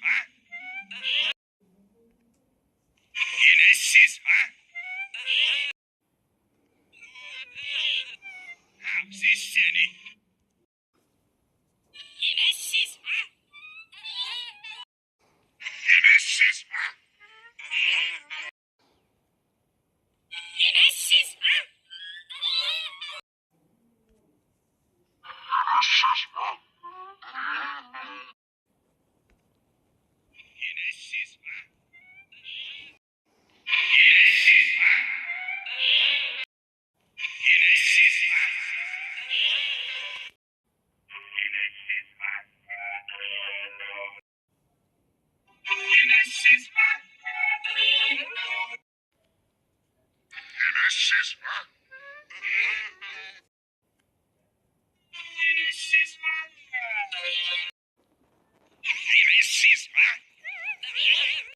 ha? Yine siz ha? Hapsi seni. Yine siz ha? Yine siz ha? Yine siz ha? Yine siz ha? Yine siz ha? Yine siz ha? Yine siz ha? Yine siz ha? Yine siz ha? Yine siz ha?